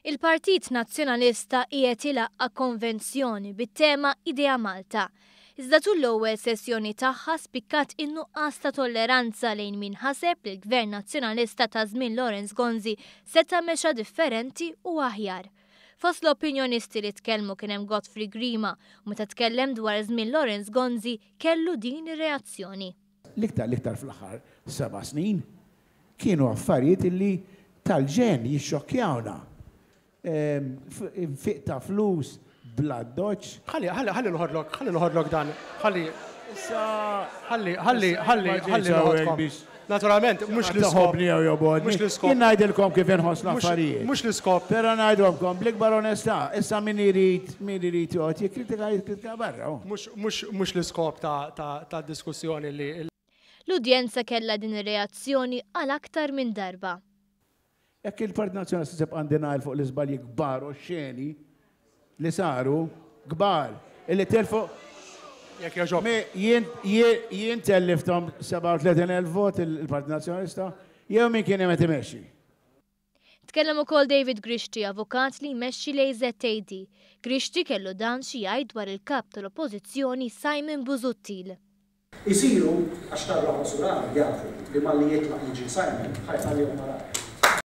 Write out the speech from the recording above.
Il-Partit Nazzjonalista qiegħed ilaqqa konvenzjoni bit-tema Idea Malta. Iżda tul l-ewwel sessjoni tagħha spikkat in-nuqqas ta' tolleranza lejn min ħaseb li l-Gvern Nazzjonalista ta' żmien Lawrence Gonzi seta' mexa differenti u aħjar. Fost l-opinjonisti li tkellmu kien hemm Godfrey Grima u meta tkellem dwar żmien Lawrence Gonzi kellu din ir-reazzjoni. L-iktar fl-aħħar 7 snin kienu affarijiet illi tal-ġen jixxokkjawna. Fiq ta' flus, bladdoċ. Ħalli nħodlok dan. Ħalli nħodlok. Naturalment, mux l-iskop. Mux l-iskop. Jien najdilkom kif nħoss l-affarijiet. Mux l-iskop. Pero najdilkom, bl-ikbar onesta, issa min irid joqgħod jikkritika barra. Mux l-iskop ta' diskussjoni li. L-udjenza kellha din ir-reazzjoni għal aktar minn darba. Jekk il-Partit Nazzjonalista seb għandinajl fuq l-iżbalji kbar u xeni li saru kbar, illi telfu. Jekk jaġob. Jien telliftom 37,000 vot il-Partit Nazzjonalista, jew min kien hemm imexxi. Tkellem ukoll David Grixti, avukat li jmexxi l-AZAD. Grixti kellu dan xi jgħid dwar il-kap tal-Oppożizzjoni Simon Busuttil. Isiru għax tarra ħosurana jafu li malli jitlaq jiġi Simon ħajħallihom wara.